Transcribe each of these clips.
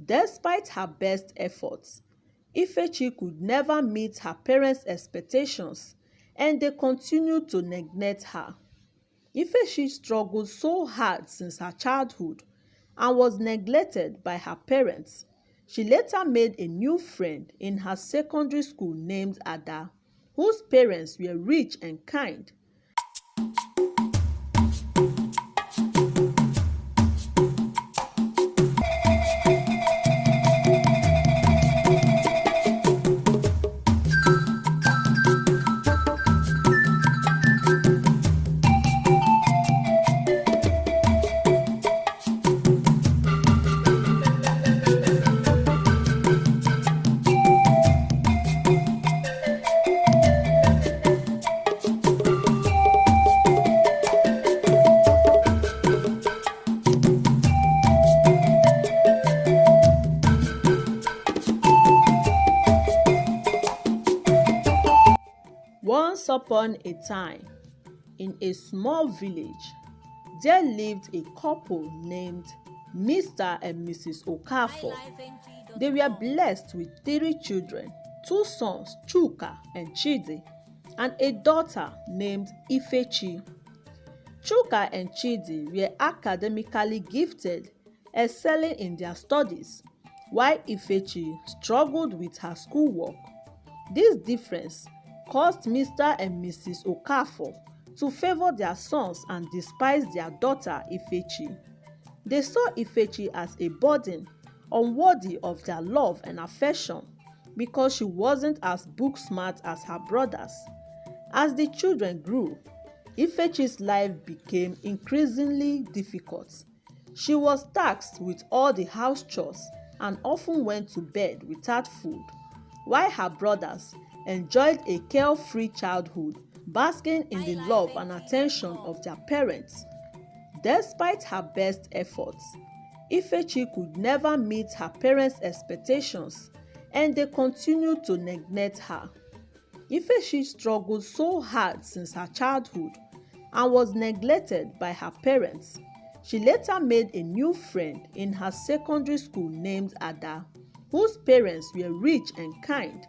Despite her best efforts, Ifechi could never meet her parents' expectations and they continued to neglect her. Ifechi struggled so hard since her childhood and was neglected by her parents. She later made a new friend in her secondary school named Ada, whose parents were rich and kind. Once upon a time, in a small village, there lived a couple named Mr. and Mrs. Okafor. They were blessed with 3 children, 2 sons, Chukah and Chidi, and a daughter named Ifechi. Chukah and Chidi were academically gifted, excelling in their studies, while Ifechi struggled with her schoolwork. This difference caused Mr. and Mrs. Okafor to favor their sons and despise their daughter Ifechi. They saw Ifechi as a burden, unworthy of their love and affection, because she wasn't as book smart as her brothers. As the children grew, Ifechi's life became increasingly difficult. She was taxed with all the house chores and often went to bed without food, while her brothers enjoyed a carefree childhood, basking in the love and attention of their parents. Despite her best efforts, Ifechi could never meet her parents' expectations and they continued to neglect her. Ifechi struggled so hard since her childhood and was neglected by her parents. She later made a new friend in her secondary school named Ada, whose parents were rich and kind.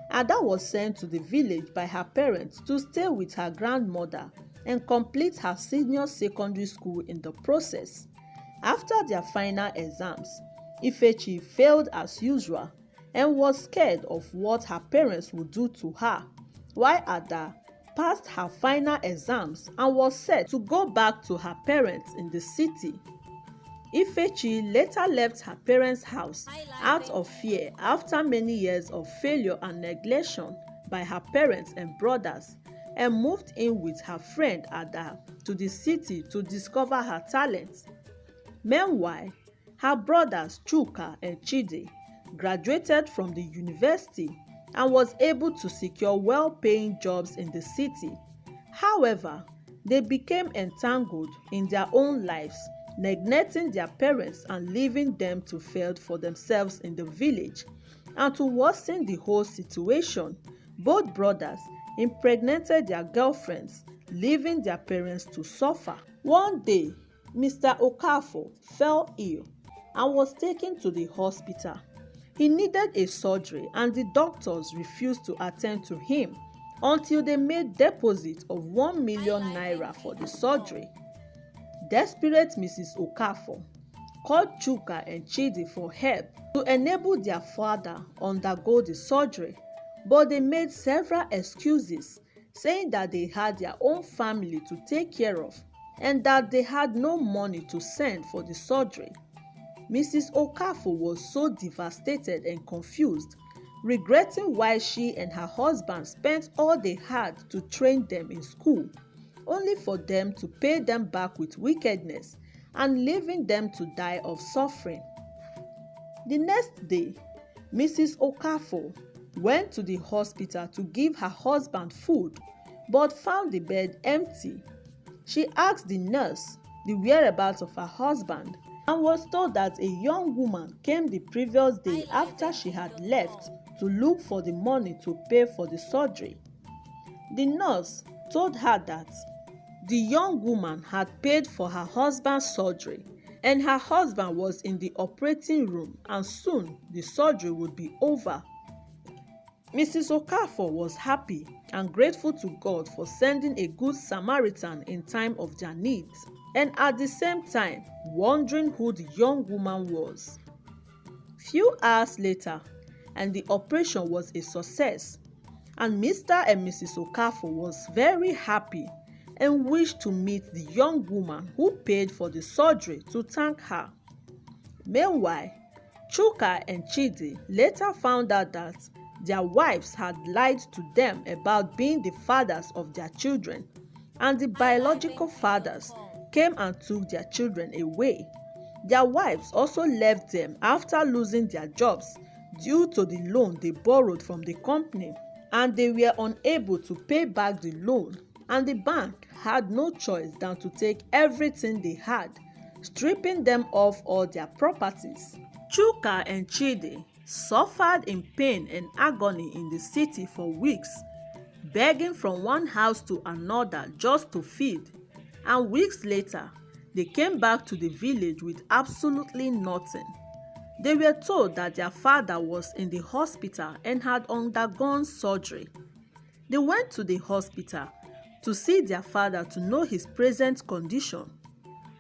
Ada was sent to the village by her parents to stay with her grandmother and complete her senior secondary school in the process. After their final exams, Ifechi failed as usual and was scared of what her parents would do to her, while Ada passed her final exams and was set to go back to her parents in the city. Ifechi later left her parents' house out of fear after many years of failure and neglection by her parents and brothers and moved in with her friend Ada to the city to discover her talents. Meanwhile, her brothers Chukah and Chidi graduated from the university and was able to secure well-paying jobs in the city. However, they became entangled in their own lives, neglecting their parents and leaving them to fend for themselves in the village. And to worsen the whole situation, both brothers impregnated their girlfriends, leaving their parents to suffer. One day, Mr. Okafor fell ill and was taken to the hospital. He needed a surgery and the doctors refused to attend to him until they made deposit of 1 million naira for the surgery. Desperate Mrs. Okafor called Chukah and Chidi for help to enable their father undergo the surgery, but they made several excuses, saying that they had their own family to take care of and that they had no money to send for the surgery. Mrs. Okafor was so devastated and confused, regretting why she and her husband spent all they had to train them in school, only for them to pay them back with wickedness and leaving them to die of suffering. The next day, Mrs. Okafor went to the hospital to give her husband food, but found the bed empty. She asked the nurse the whereabouts of her husband and was told that a young woman came the previous day after she had left to look for the money to pay for the surgery. The nurse told her that the young woman had paid for her husband's surgery and her husband was in the operating room, and soon the surgery would be over. Mrs. Okafor was happy and grateful to God for sending a good Samaritan in time of their needs, and at the same time wondering who the young woman was. Few hours later, and the operation was a success, and Mr. and Mrs. Okafor was very happy and wished to meet the young woman who paid for the surgery to thank her. Meanwhile, Chikah and Chidi later found out that their wives had lied to them about being the fathers of their children, and the biological fathers came and took their children away. Their wives also left them after losing their jobs due to the loan they borrowed from the company, and they were unable to pay back the loan, and the bank had no choice than to take everything they had, stripping them of all their properties. Chikah and Chidi suffered in pain and agony in the city for weeks, begging from one house to another just to feed, and weeks later, they came back to the village with absolutely nothing. They were told that their father was in the hospital and had undergone surgery. They went to the hospital to see their father to know his present condition.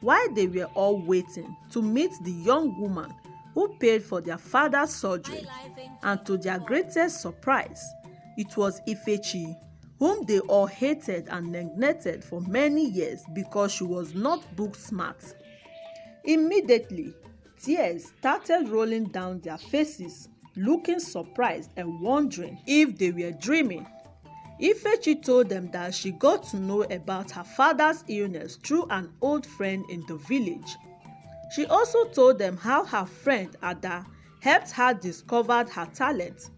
While they were all waiting to meet the young woman who paid for their father's surgery, and to their greatest surprise, it was Ifechi, whom they all hated and neglected for many years because she was not book smart. Immediately, tears started rolling down their faces, looking surprised and wondering if they were dreaming. Ifechi told them that she got to know about her father's illness through an old friend in the village. She also told them how her friend Ada helped her discover her talent.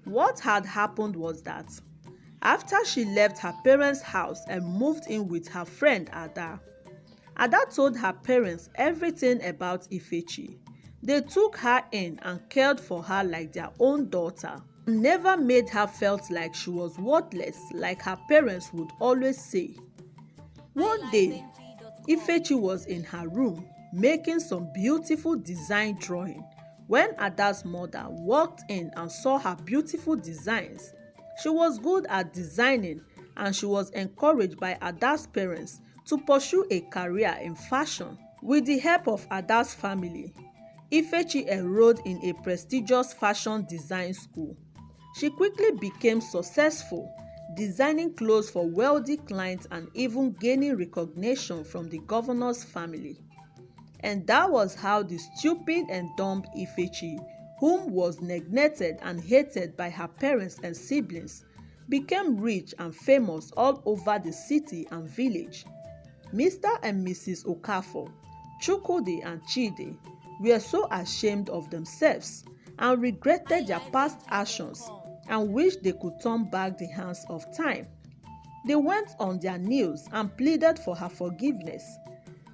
What had happened was that after she left her parents' house and moved in with her friend Ada, Ada told her parents everything about Ifechi. They took her in and cared for her like their own daughter, and never made her felt like she was worthless like her parents would always say. One day, Ifechi was in her room making some beautiful design drawing when Ada's mother walked in and saw her beautiful designs. She was good at designing, and she was encouraged by Ada's parents to pursue a career in fashion. With the help of Ada's family, Ifechi enrolled in a prestigious fashion design school. She quickly became successful, designing clothes for wealthy clients and even gaining recognition from the governor's family. And that was how the stupid and dumb Ifechi, whom was neglected and hated by her parents and siblings, became rich and famous all over the city and village. Mr. and Mrs. Okafor, Chukwudi and Chidi, were so ashamed of themselves and regretted their past actions and wished they could turn back the hands of time. They went on their knees and pleaded for her forgiveness.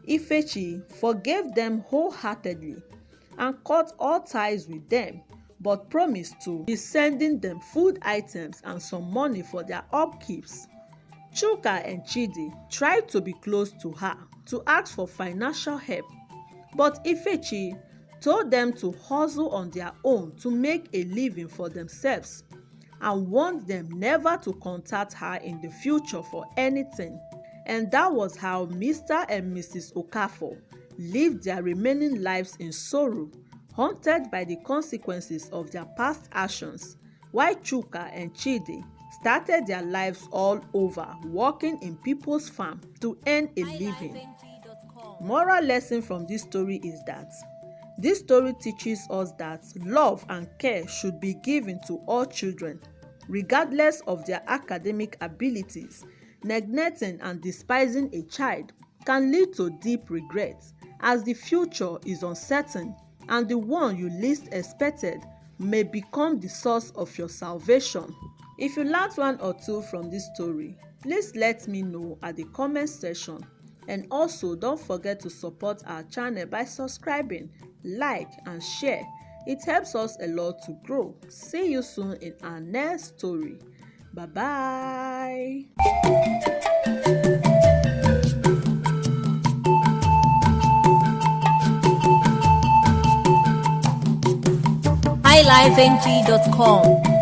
Ifechi forgave them wholeheartedly and cut all ties with them, but promised to be sending them food items and some money for their upkeeps. Chikah and Chidi tried to be close to her to ask for financial help, but Ifechi told them to hustle on their own to make a living for themselves and warned them never to contact her in the future for anything. And that was how Mr. and Mrs. Okafor lived their remaining lives in sorrow, haunted by the consequences of their past actions, while Chikah and Chidi started their lives all over, working in people's farm to earn a living. Moral lesson from this story is that this story teaches us that love and care should be given to all children, regardless of their academic abilities. Neglecting and despising a child can lead to deep regret, as the future is uncertain and the one you least expected may become the source of your salvation. If you learned one or two from this story, please let me know at the comment section, and also don't forget to support our channel by subscribing, like and share. It helps us a lot to grow. See you soon in our next story. Bye bye. highlifeng.com.